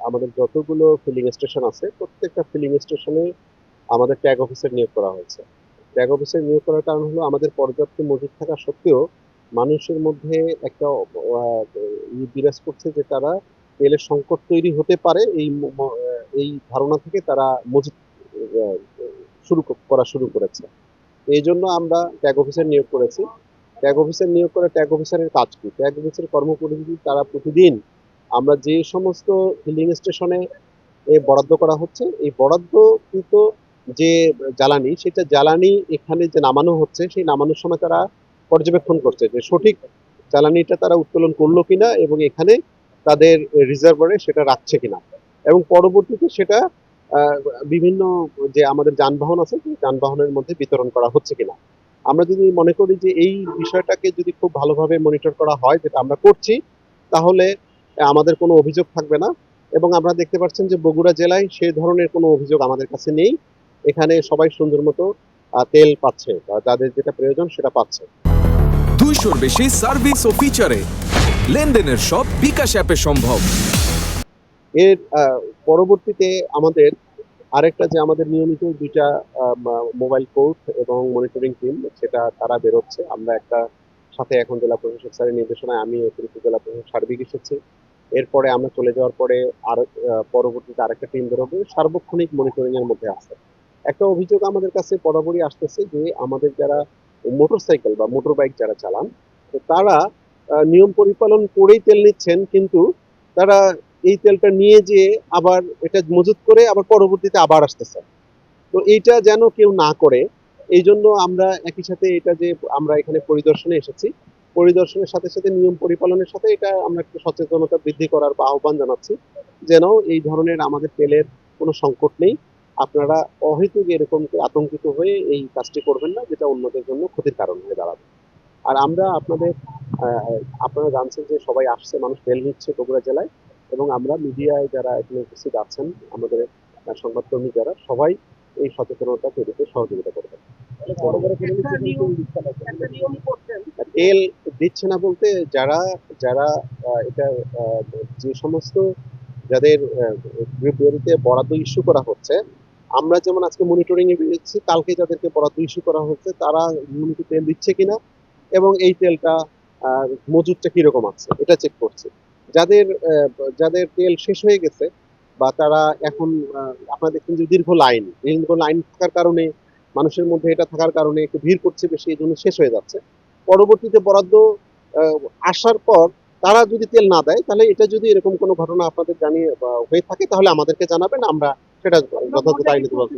আমাদের যতগুলো filling station আছে প্রত্যেকটা ফিলিং স্টেশনে আমাদের ট্যাগ অফিসার নিয়োগ করা হয়েছে। ট্যাগ অফিসার নিয়োগ করার কারণ হলো আমাদের পর্যাপ্ত মজুদ থাকা সত্ত্বেও মানুষের মধ্যে একটা বিরাজ করছে যে তারা তেলের সংকট তৈরি হতে পারে এই ধারণা থেকে তারা মজুদ আহ, করা শুরু করেছে। এই জন্য আমরা ট্যাগ অফিসার নিয়োগ করেছি। ট্যাগ অফিসার নিয়োগ করে ট্যাগ অফিসারের কাজ কি? ট্যাগ অফিসারের কর্মপরিধি তারা প্রতিদিন আমরা যে সমস্ত ফিলিং স্টেশনে বরাদ্দ করা হচ্ছে এই বরাদ্দকৃত যে জ্বালানি সেটা জ্বালানি এখানে যে নামানো হচ্ছে সেই নামানোর সময় তারা পর্যবেক্ষণ করছে যে সঠিক জ্বালানিটা তারা উত্তোলন করলো কিনা এবং এখানে তাদের রিজার্ভারে সেটা রাখছে কিনা এবং পরবর্তীতে সেটা আহ, বিভিন্ন যে আমাদের যানবাহন আছে সেই যানবাহনের মধ্যে বিতরণ করা হচ্ছে কিনা। আমরা যদি মনে করি যে এই বিষয়টাকে যদি খুব ভালোভাবে মনিটর করা হয় যেটা আমরা করছি তাহলে আমাদের কোনো অভিযোগ থাকবে না এবং আমরা দেখতে পাচ্ছেন যে বগুড়া জেলায় সেই ধরনের কোনো অভিযোগ আমাদের কাছে নেই। এখানে সবাই সুন্দর মতো তেল পাচ্ছে বা যাদের যেটা প্রয়োজন সেটা পাচ্ছে। 200-র বেশি সার্ভিস ও ফিচারে লেনদেনের সব বিকাশ অ্যাপে সম্ভব। এর পরবর্তীতে আমাদের আরেকটা যে আমাদের নিয়মিত দুইটা মোবাইল কোর্ট এবং মনিটরিং টিম সেটা তারা বেরোচ্ছে। আমরা একটা সাথে এখন জেলা প্রশাসক স্যারের নির্দেশনায় আমি অতিরিক্ত জেলা প্রশাসক সার্বিক এসেছি। এরপরে আমরা চলে যাওয়ার পরে আর পরবর্তীতে আরেকটা টিম বেরোবে সার্বক্ষণিক মনিটরিং এর মধ্যে আছে। একটা অভিযোগ আমাদের কাছে বরাবরই আসতেছে যে আমাদের যারা মোটরসাইকেল বা মোটর বাইক যারা চালান তো তারা নিয়ম পরিপালন করেই তেল নিচ্ছেন কিন্তু তারা এই তেলটা নিয়ে যেয়ে আবার এটা মজুত করে আবার পরবর্তীতে আবার আসতেছে। তো এইটা যেন কেউ না করে এই জন্য আমরা একই সাথে এটা যে আমরা এখানে পরিদর্শনে এসেছি পরিদর্শনের সাথে সাথে নিয়ম পরিপালনের সাথে এটা আমরা একটু সচেতনতা বৃদ্ধি করার বা আহ্বান জানাচ্ছি যেন এই ধরনের আমাদের তেলের কোনো সংকট নেই। আপনারা অহেতুক এরকম আতঙ্কিত হয়ে এই কাজটি করবেন না যেটা অন্যদের জন্য ক্ষতির কারণ হয়ে দাঁড়াবে। আর আমরা আপনাদের আপনারা জানছেন যে সবাই আসছে মানুষ তেল নিচ্ছে বগুড়া জেলায় এবং আমরা মিডিয়ায় যারা এখানে উপস্থিত আছেন আমাদের সংবাদকর্মী যারা সবাই এই সচেতনতা তৈরিতে সহযোগিতা করবেন। তেল দিচ্ছে না বলতে যারা যারা এটা যে সমস্ত যাদের বিপরীতে বরাদ্দ ইস্যু করা হচ্ছে আমরা যেমন আজকে মনিটরিং এ পেয়েছি কালকে যাদেরকে বরাদ্দ ইস্যু করা হচ্ছে তারা নিয়মিত তেল দিচ্ছে কিনা এবং এই তেলটা মজুদটা কিরকম আছে এটা চেক করছে। যাদের যাদের তেল শেষ হয়ে গেছে বা তারা এখন আপনারা দেখছেন যে দীর্ঘ লাইন থাকার কারণে মানুষের মধ্যে এটা থাকার কারণে একটু ভিড় করছে বেশি এই জন্য শেষ হয়ে যাচ্ছে। পরবর্তীতে বরাদ্দ আহ, আসার পর তারা যদি তেল না দেয় তাহলে এটা যদি এরকম কোনো ঘটনা আপনাদের জানিয়ে বা হয়ে থাকে তাহলে আমাদেরকে জানাবেন আমরা সেটা যথাযথ আইনি